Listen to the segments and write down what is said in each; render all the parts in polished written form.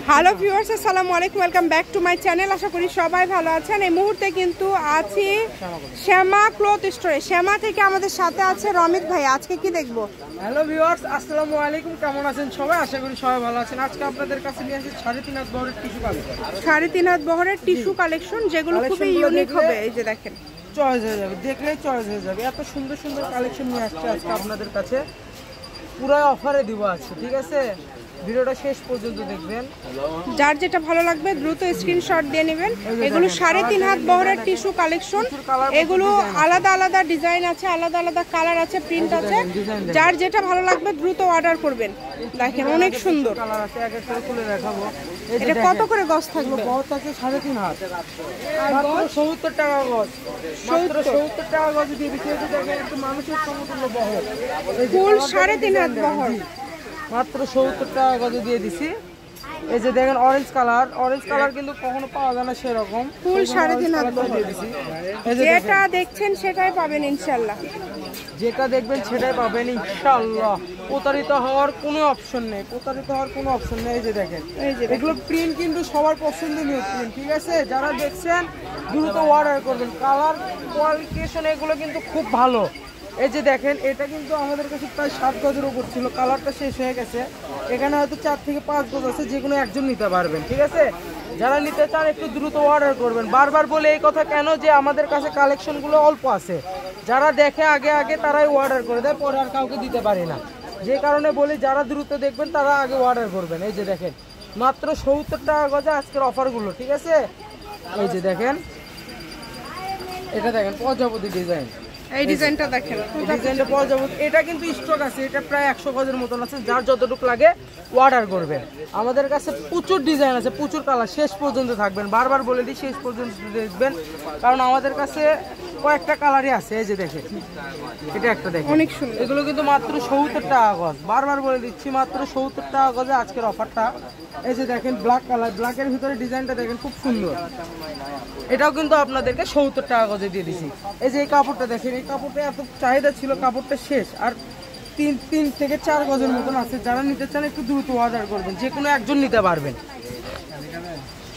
Hello viewers, আসসালামু আলাইকুম, welcome back to my channel. আশা করি সবাই ভালো আছেন। এই মুহূর্তে কিন্তু আছি শ্যামা ক্লথ স্টোরে। শ্যামা থেকে আমাদের সাথে আছে রমিত ভাই। আজকে কি দেখব? হ্যালো ভিউয়ার্স, আসসালামু আলাইকুম, কেমন আছেন সবাই? আশা করি সবাই ভালো আছেন। আজকে আপনাদের কাছে নিয়ে আসি 3.5 হাত বহরের টিস্যু কালেকশন। 3.5 হাত বহরের টিস্যু কালেকশন, যেগুলো খুবই ইউনিক হবে। এই যে দেখেন, চয়েস হয়ে যাবে, দেখলেই চয়েস হয়ে যাবে। এত সুন্দর সুন্দর কালেকশন নিয়ে আসছে আজকে আপনাদের কাছে। পুরো অফারে দিব আজকে, ঠিক আছে? ভিডিওটা শেষ পর্যন্ত দেখবেন। যার যেটা ভালো লাগবে দ্রুত স্ক্রিনশট দিয়ে নেবেন। এগুলো 3.5 হাত বহরের টিস্যু কালেকশন। এগুলো আলাদা আলাদা ডিজাইন আছে, আলাদা আলাদা কালার আছে, প্রিন্ট আছে। যার যেটা ভালো লাগবে দ্রুত অর্ডার করবেন। দেখেন অনেক সুন্দর কালার আছে, এক এক করে খুলে দেখাবো। এটা কত করে গজ থাকবে? গজ আছে 3.5 হাত, মাত্র 70 টাকা গজ। মাত্র 70 টাকা গজ দিয়ে দিচ্ছি। এটা দেখেন একটু মানুষের সমতুল্য বহর, ফুল 3.5 হাত বহর, মাত্র 70 টাকা গজে দিয়ে দিছি। এই যে দেখেন অরেঞ্জ কালার কিন্তু কখনো পাওয়া যায় না সেরকম। ফুল 3.5 হাত দিয়ে দিছি। যেটা দেখছেন সেটাই পাবেন ইনশাআল্লাহ। যেটা দেখবেন সেটাই পাবেন ইনশাআল্লাহ। প্রতারিত হওয়ার কোনো অপশন নেই, এই যে দেখেন, এগুলো প্রিন্ট কিন্তু সবার পছন্দনীয় প্রিন্ট, ঠিক আছে? যারা দেখছেন দ্রুত অর্ডার করবেন। কালার কোয়ালিফিকেশন এগুলো কিন্তু খুব ভালো। এই যে দেখেন, এটা কিন্তু আমাদের কাছে প্রায় 7 গজের উপর ছিল, কালারটা শেষ হয়ে গেছে। এখানে হয়তো 4 থেকে 5 গজ আছে, যে কোনো একজন নিতে পারবেন, ঠিক আছে? যারা নিতে চান একটু দ্রুত অর্ডার করবেন। বারবার বলে এই কথা কেন, যে আমাদের কাছে কালেকশনগুলো অল্প আছে। যারা দেখে আগে তারাই অর্ডার করে দেয়, পরে আর কাউকে দিতে পারি না। যে কারণে বলি যারা দ্রুত দেখবেন তারা আগে অর্ডার করবেন। এই যে দেখেন, মাত্র 70 টাকা গজে আজকের অফারগুলো, ঠিক আছে? এই যে দেখেন, এটা দেখেন প্রজাপতি ডিজাইন। এই ডিজাইনটা দেখেন, ডিজাইনটা প্রজাপতি। এটা কিন্তু স্টক আছে, এটা প্রায় 100 গজের মতন আছে। যার যতটুকু লাগে অর্ডার করবেন। আমাদের কাছে প্রচুর ডিজাইন আছে, প্রচুর কালার। শেষ পর্যন্ত থাকবেন, বারবার বলে দিই শেষ পর্যন্ত দেখবেন, কারণ আমাদের কাছে কয়েকটা কালারই আছে। এই যে দেখেন, এটা একটা দেখেন, অনেক সুন্দর। এগুলো কিন্তু মাত্র 70 টাকা গজ। বারবার বলে দিচ্ছি, মাত্র 70 টাকা গজে আজকের অফারটা। এই যে দেখেন ব্ল্যাক কালার, ব্ল্যাকের ভিতরে ডিজাইনটা দেখেন খুব সুন্দর। এটাও কিন্তু আপনাদেরকে 70 টাকা গজে দিয়ে দিছি। এই যে এই কাপড়টা দেখেন, এই কাপড়টা এত চাহিদা ছিল, কাপড়টা শেষ। আর 3 থেকে 4 গজের মতন আছে। যারা নিতে চান একটু দ্রুত অর্ডার করবেন, যে কোনো একজন নিতে পারবেন।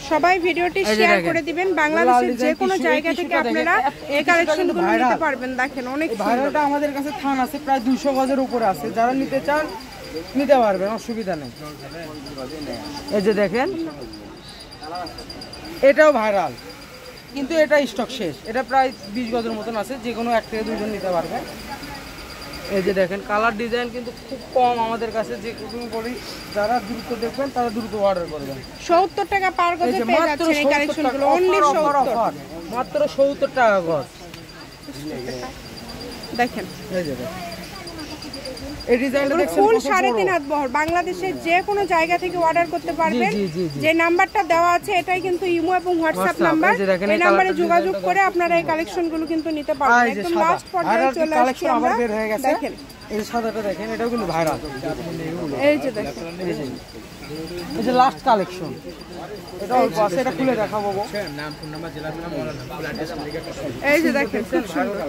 সবাই ভিডিওটি শেয়ার করে দিবেন। বাংলাদেশের যে কোনো জায়গা থেকে আপনারা এই কালেকশনগুলো নিতে পারবেন। দেখেন অনেক ভাইরালটা আমাদের কাছে থান আছে, প্রায় 200 গজের উপরে আছে। যারা নিতে চান নিতে পারবেন, অসুবিধা নেই। এই যে দেখেন, এটাও ভাইরাল, কিন্তু এটা স্টক শেষ। এটা প্রায় 20 গজের মতন আছে, যে কোনো 1 থেকে 2 জন নিতে পারবেন। এই যে দেখেন, কালার ডিজাইন কিন্তু খুব কম আমাদের কাছে। যে কোনো বলি যারা দ্রুত দেখবেন তারা দ্রুত অর্ডার করবেন। 70 টাকা পার গজে পেয়ে যাচ্ছেন এই কালেকশনগুলো। অনলি 70, মাত্র 70 টাকা গজ। দেখেন এই যে এই ডিজাইনটা দেখছেন, ফুল 3.5 হাত বহর। বাংলাদেশের যে কোনো জায়গা থেকে অর্ডার করতে পারবেন। যে নাম্বারটা দেওয়া আছে এটাই কিন্তু ইমো এবং হোয়াটসঅ্যাপ নাম্বার। এই নম্বরে যোগাযোগ করে আপনারা এই কালেকশনগুলো কিন্তু নিতে পারবেন। একদম লাস্ট পর্যায়ে চলে আসছে আমরা। দেখেন এই সাদাটা দেখেন, এটাও কিন্তু ভাইরাল। এই যে দেখেন, এই যে লাস্ট কালেকশন, এটা অল্প আছে, এটা খুলে দেখাবো। এই যে দেখেন, খুব সুন্দর।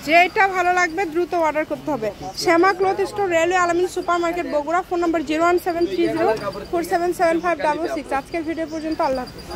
যেটা ভালো লাগবে দ্রুত অর্ডার করতে হবে। শ্যামা ক্লথ স্টোর, রেলওয়ে আলামিন সুপার মার্কেট, বগুড়া। ফোন নম্বর 01730477566। আজকের ভিডিও পর্যন্ত, আল্লাহ হাফেজ।